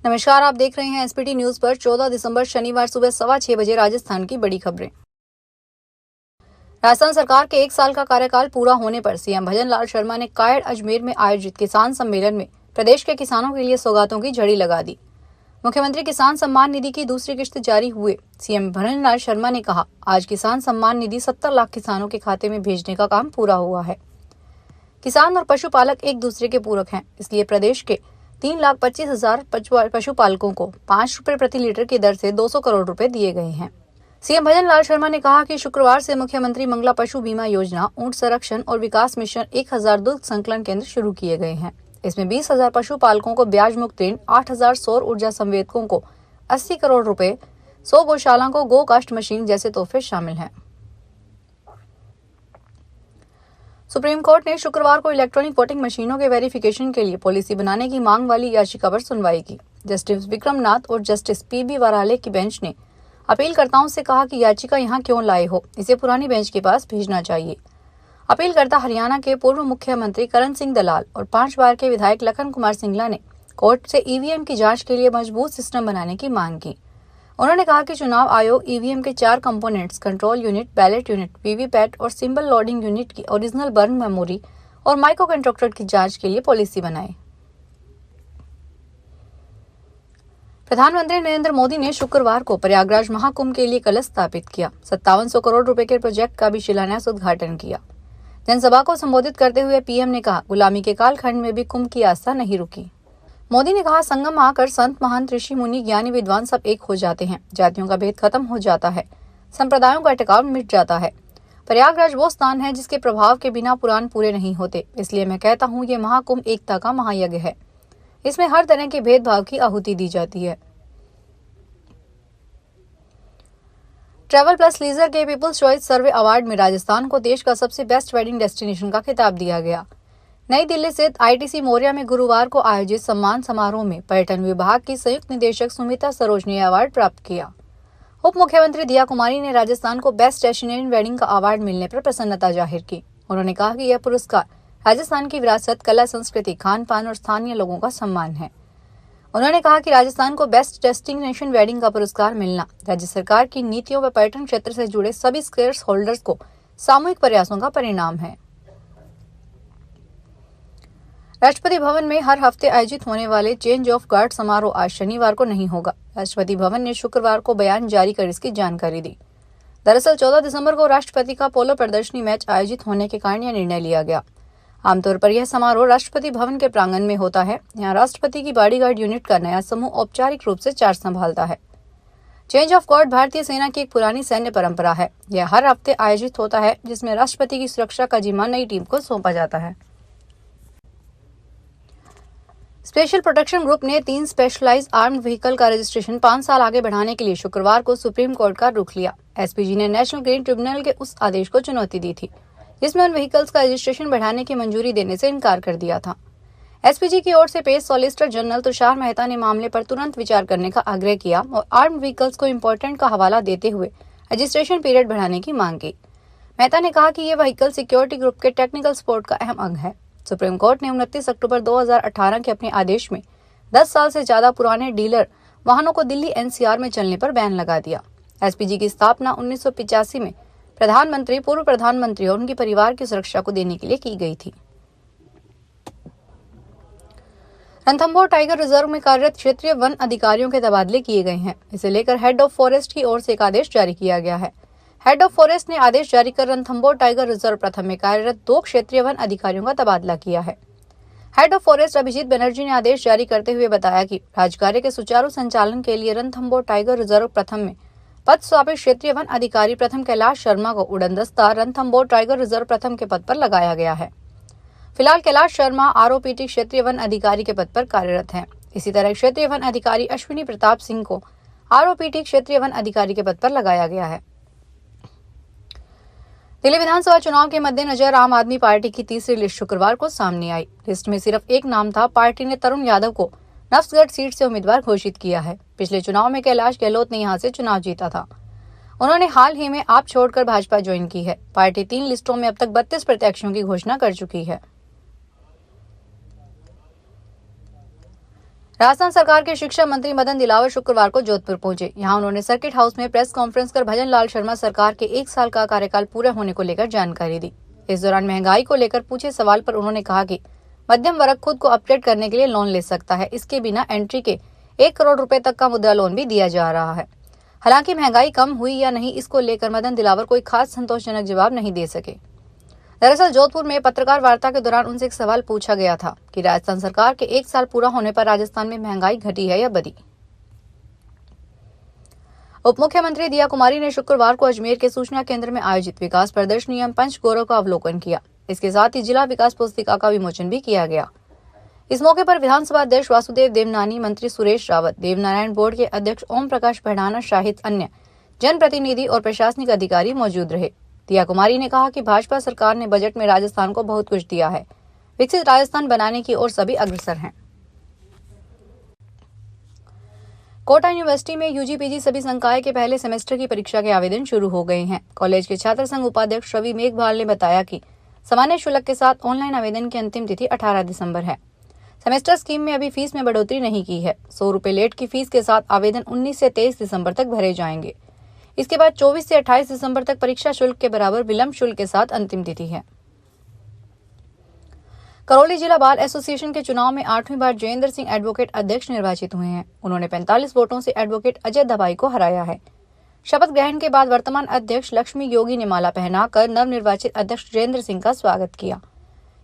नमस्कार, आप देख रहे हैं एसपीटी न्यूज पर 14 दिसंबर शनिवार सुबह 6:15 बजे राजस्थान की बड़ी खबरें। राजस्थान सरकार के 1 साल का कार्यकाल पूरा होने पर सीएम भजन लाल शर्मा ने कायड़ अजमेर में आयोजित किसान सम्मेलन में प्रदेश के किसानों के लिए सौगातों की झड़ी लगा दी। मुख्यमंत्री किसान सम्मान निधि की दूसरी किश्त जारी हुए सीएम भजन लाल शर्मा ने कहा, आज किसान सम्मान निधि 70 लाख किसानों के खाते में भेजने का काम पूरा हुआ है। किसान और पशुपालक एक दूसरे के पूरक हैं, इसलिए प्रदेश के 3,25,000 पशुपालकों को 5 रुपए प्रति लीटर की दर से 200 करोड़ रुपए दिए गए हैं। सीएम भजन लाल शर्मा ने कहा कि शुक्रवार से मुख्यमंत्री मंगला पशु बीमा योजना, ऊंट संरक्षण और विकास मिशन 1000 दुग्ध संकलन केंद्र शुरू किए गए हैं। इसमें 20,000 पशुपालकों को ब्याज मुक्त ऋण, 8,000 सौर ऊर्जा संवेदकों को 80 करोड़ रुपए, 100 गौशाला को गो कास्ट मशीन जैसे तोहफे शामिल हैं। सुप्रीम कोर्ट ने शुक्रवार को इलेक्ट्रॉनिक वोटिंग मशीनों के वेरिफिकेशन के लिए पॉलिसी बनाने की मांग वाली याचिका पर सुनवाई की। जस्टिस विक्रम नाथ और जस्टिस पीबी वराले की बेंच ने अपीलकर्ताओं से कहा कि याचिका यहां क्यों लाए हो, इसे पुरानी बेंच के पास भेजना चाहिए। अपीलकर्ता हरियाणा के पूर्व मुख्यमंत्री करण सिंह दलाल और 5 बार के विधायक लखन कुमार सिंगला ने कोर्ट से ईवीएम की जांच के लिए मजबूत सिस्टम बनाने की मांग की। उन्होंने कहा कि चुनाव आयोग ईवीएम के 4 components, control unit, ballot unit, VVPAT और सिंबल लोडिंग यूनिट की ओरिजिनल बर्न मेमोरी और माइक्रो कंट्रोलर की जांच के लिए पॉलिसी बनाए। प्रधानमंत्री नरेंद्र मोदी ने शुक्रवार को प्रयागराज महाकुंभ के लिए कलश स्थापित किया। 5700 करोड़ रुपए के प्रोजेक्ट का भी शिलान्यास उद्घाटन किया। जनसभा को संबोधित करते हुए पीएम ने कहा, गुलामी के कालखंड में भी कुंभ की आस्था नहीं रुकी। मोदी ने कहा, संगम आकर संत, महंत, ऋषि, मुनि, ज्ञानी, विद्वान सब एक हो जाते हैं। जातियों का भेद खत्म हो जाता है, संप्रदायों का टकराव मिट जाता है। प्रयागराज वो स्थान है जिसके प्रभाव के बिना पुराण पूरे नहीं होते। इसलिए मैं कहता हूँ, ये महाकुंभ एकता का महायज्ञ है। इसमें हर तरह के भेदभाव की आहुति दी जाती है। ट्रैवल प्लस लीजर के पीपुल्स चॉइस सर्वे अवार्ड में राजस्थान को देश का सबसे बेस्ट वेडिंग डेस्टिनेशन का खिताब दिया गया। नई दिल्ली स्थित आईटीसी मौर्या में गुरुवार को आयोजित सम्मान समारोह में पर्यटन विभाग की संयुक्त निदेशक सुमिता सरोज ने अवार्ड प्राप्त किया। उप मुख्यमंत्री दिया कुमारी ने राजस्थान को बेस्ट डेस्टिनेशन वेडिंग का अवार्ड मिलने पर प्रसन्नता जाहिर की। उन्होंने कहा कि यह पुरस्कार राजस्थान की विरासत, कला, संस्कृति, खान पान और स्थानीय लोगों का सम्मान है। उन्होंने कहा कि राजस्थान को बेस्ट डेस्टिनेशन वेडिंग का पुरस्कार मिलना राज्य सरकार की नीतियों व पर्यटन क्षेत्र से जुड़े सभी स्टेक होल्डर्स को सामूहिक प्रयासों का परिणाम है। राष्ट्रपति भवन में हर हफ्ते आयोजित होने वाले चेंज ऑफ गार्ड समारोह आज शनिवार को नहीं होगा। राष्ट्रपति भवन ने शुक्रवार को बयान जारी कर इसकी जानकारी दी। दरअसल 14 दिसंबर को राष्ट्रपति का पोलो प्रदर्शनी मैच आयोजित होने के कारण यह निर्णय लिया गया। आमतौर पर यह समारोह राष्ट्रपति भवन के प्रांगण में होता है। यहाँ राष्ट्रपति की बॉडीगार्ड यूनिट का नया समूह औपचारिक रूप से चार्ज संभालता है। चेंज ऑफ गार्ड भारतीय सेना की एक पुरानी सैन्य परंपरा है। यह हर हफ्ते आयोजित होता है, जिसमें राष्ट्रपति की सुरक्षा का जिम्मा नई टीम को सौंपा जाता है। स्पेशल प्रोटेक्शन ग्रुप ने 3 स्पेशलाइज्ड आर्म्ड व्हीकल का रजिस्ट्रेशन 5 साल आगे बढ़ाने के लिए शुक्रवार को सुप्रीम कोर्ट का रुख लिया। एसपीजी ने नेशनल ग्रीन ट्रिब्यूनल के उस आदेश को चुनौती दी थी जिसमें उन व्हीकल्स का रजिस्ट्रेशन बढ़ाने की मंजूरी देने से इनकार कर दिया था। एसपीजी की ओर से पेश सॉलिसिटर जनरल तुषार मेहता ने मामले पर तुरंत विचार करने का आग्रह किया और आर्म्ड व्हीकल्स को इम्पोर्टेंट का हवाला देते हुए रजिस्ट्रेशन पीरियड बढ़ाने की मांग की। मेहता ने कहा कि ये व्हीकल सिक्योरिटी ग्रुप के टेक्निकल सपोर्ट का अहम अंग है। सुप्रीम कोर्ट ने 29 अक्टूबर 2018 के अपने आदेश में 10 साल से ज्यादा पुराने डीलर वाहनों को दिल्ली एनसीआर में चलने पर बैन लगा दिया। एसपीजी की स्थापना 1985 में प्रधानमंत्री, पूर्व प्रधानमंत्री और उनके परिवार की सुरक्षा को देने के लिए की गई थी। रणथंभौर टाइगर रिजर्व में कार्यरत क्षेत्रीय वन अधिकारियों के तबादले किए गए हैं। इसे लेकर हेड ऑफ फॉरेस्ट की ओर से एक आदेश जारी किया गया है। हेड ऑफ फॉरेस्ट ने आदेश जारी कर रणथंभौर टाइगर रिजर्व प्रथम में कार्यरत 2 क्षेत्रीय वन अधिकारियों का तबादला किया है। Head of forest Abhijit Banerjee ने आदेश जारी करते हुए बताया कि राजकार्य के सुचारू संचालन के लिए रणथंभौर टाइगर रिजर्व प्रथम में पद स्वापित क्षेत्रीय वन अधिकारी प्रथम कैलाश शर्मा को उड़नदस्ता रणथंभौर टाइगर रिजर्व प्रथम के पद पर लगाया गया है। फिलहाल कैलाश शर्मा आरओपीटी क्षेत्रीय वन अधिकारी के पद पर कार्यरत हैं। इसी तरह क्षेत्रीय वन अधिकारी अश्विनी प्रताप सिंह को आरओपीटी क्षेत्रीय वन अधिकारी के पद पर लगाया गया है। दिल्ली विधानसभा चुनाव के मद्देनजर आम आदमी पार्टी की तीसरी लिस्ट शुक्रवार को सामने आई। लिस्ट में सिर्फ एक नाम था। पार्टी ने तरुण यादव को नफ्सगढ़ सीट से उम्मीदवार घोषित किया है। पिछले चुनाव में कैलाश गहलोत ने यहां से चुनाव जीता था। उन्होंने हाल ही में आप छोड़कर भाजपा ज्वाइन की है। पार्टी 3 लिस्टों में अब तक 32 प्रत्याशियों की घोषणा कर चुकी है। राजस्थान सरकार के शिक्षा मंत्री मदन दिलावर शुक्रवार को जोधपुर पहुंचे। यहां उन्होंने सर्किट हाउस में प्रेस कॉन्फ्रेंस कर भजन लाल शर्मा सरकार के 1 साल का कार्यकाल पूरा होने को लेकर जानकारी दी। इस दौरान महंगाई को लेकर पूछे सवाल पर उन्होंने कहा कि मध्यम वर्ग खुद को अपग्रेड करने के लिए लोन ले सकता है। इसके बिना एंट्री के 1 करोड़ रुपए तक का मुद्रा लोन भी दिया जा रहा है। हालांकि महंगाई कम हुई या नहीं, इसको लेकर मदन दिलावर कोई खास संतोषजनक जवाब नहीं दे सके। दरअसल जोधपुर में पत्रकार वार्ता के दौरान उनसे एक सवाल पूछा गया था कि राजस्थान सरकार के 1 साल पूरा होने पर राजस्थान में महंगाई घटी है या बढ़ी। उप मुख्यमंत्री दिया कुमारी ने शुक्रवार को अजमेर के सूचना केंद्र में आयोजित विकास प्रदर्शनी एवं पंच गौरव का अवलोकन किया। इसके साथ ही जिला विकास पुस्तिका का विमोचन भी किया गया। इस मौके पर विधानसभा अध्यक्ष वासुदेव देवनानी, मंत्री सुरेश रावत, देवनारायण बोर्ड के अध्यक्ष ओम प्रकाश भड़ाना सहित अन्य जनप्रतिनिधि और प्रशासनिक अधिकारी मौजूद रहे। दिया कुमारी ने कहा कि भाजपा सरकार ने बजट में राजस्थान को बहुत कुछ दिया है। विकसित राजस्थान बनाने की ओर सभी अग्रसर हैं। कोटा यूनिवर्सिटी में यूजी-पीजी सभी संकाय के पहले सेमेस्टर की परीक्षा के आवेदन शुरू हो गए हैं। कॉलेज के छात्र संघ उपाध्यक्ष रवि मेघवाल ने बताया कि सामान्य शुल्क के साथ ऑनलाइन आवेदन की अंतिम तिथि 18 दिसंबर है। सेमेस्टर स्कीम में अभी फीस में बढ़ोतरी नहीं की है। 100 रुपए लेट की फीस के साथ आवेदन 19 से 23 दिसंबर तक भरे जाएंगे। इसके बाद 24 से 28 दिसंबर तक परीक्षा शुल्क के बराबर विलंब शुल्क के साथ अंतिम तिथि है। करौली जिला बार एसोसिएशन के चुनाव में 8वीं बार जयेंद्र सिंह एडवोकेट अध्यक्ष निर्वाचित हुए हैं। उन्होंने 45 वोटों से एडवोकेट अजय दबाई को हराया है। शपथ ग्रहण के बाद वर्तमान अध्यक्ष लक्ष्मी योगी ने माला पहनाकर नवनिर्वाचित अध्यक्ष जयेंद्र सिंह का स्वागत किया।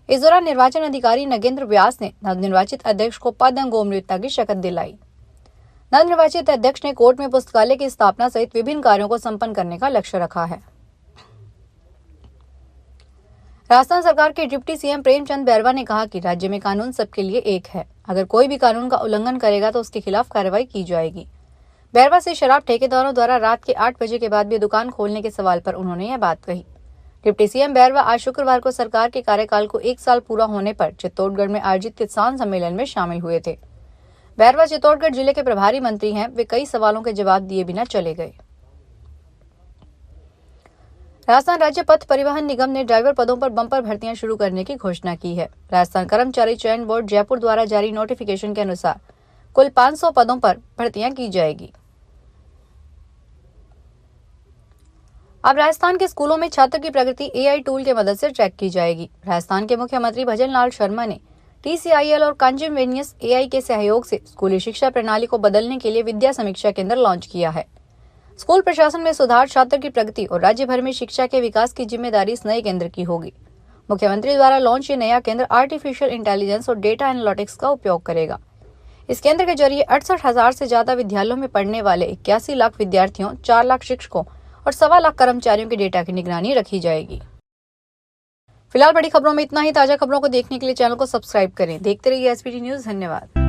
इस दौरान निर्वाचन अधिकारी नगेंद्र व्यास ने नवनिर्वाचित अध्यक्ष को पद एवं गोपनीयता की शपथ दिलाई। नवनिर्वाचित अध्यक्ष ने कोर्ट में पुस्तकालय की स्थापना सहित विभिन्न कार्यों को संपन्न करने का लक्ष्य रखा है। राजस्थान सरकार के डिप्टी सीएम प्रेमचंद बैरवा ने कहा कि राज्य में कानून सबके लिए एक है। अगर कोई भी कानून का उल्लंघन करेगा तो उसके खिलाफ कार्रवाई की जाएगी। बैरवा से शराब ठेकेदारों द्वारा रात के 8 बजे के बाद भी दुकान खोलने के सवाल पर उन्होंने यह बात कही। डिप्टी सीएम बैरवा आज शुक्रवार को सरकार के कार्यकाल को 1 साल पूरा होने पर चित्तौड़गढ़ में आयोजित किसान सम्मेलन में शामिल हुए थे। बैरवा चित्तौड़गढ़ जिले के प्रभारी मंत्री हैं। वे कई सवालों के जवाब दिए बिना चले गए। राजस्थान राज्य पथ परिवहन निगम ने ड्राइवर पदों पर बंपर भर्तियां शुरू करने की घोषणा की है। राजस्थान कर्मचारी चयन बोर्ड जयपुर द्वारा जारी नोटिफिकेशन के अनुसार कुल 500 पदों पर भर्तियां की जाएगी। अब राजस्थान के स्कूलों में छात्र की प्रगति एआई टूल के मदद से ट्रैक की जाएगी। राजस्थान के मुख्यमंत्री भजन लाल शर्मा ने TCIL और कंज्यूमेनियस AI के सहयोग से स्कूली शिक्षा प्रणाली को बदलने के लिए विद्या समीक्षा केंद्र लॉन्च किया है। स्कूल प्रशासन में सुधार, छात्र की प्रगति और राज्य भर में शिक्षा के विकास की जिम्मेदारी इस नए केंद्र की होगी। मुख्यमंत्री द्वारा लॉन्च ये नया केंद्र आर्टिफिशियल इंटेलिजेंस और डेटा एनालिटिक्स का उपयोग करेगा। इस केंद्र के जरिए 68,000 से ज्यादा विद्यालयों में पढ़ने वाले 81 लाख विद्यार्थियों, 4 लाख शिक्षकों और 1.25 लाख कर्मचारियों के डेटा की निगरानी रखी जाएगी। फिलहाल बड़ी खबरों में इतना ही। ताजा खबरों को देखने के लिए चैनल को सब्सक्राइब करें। देखते रहिए SPT न्यूज। धन्यवाद।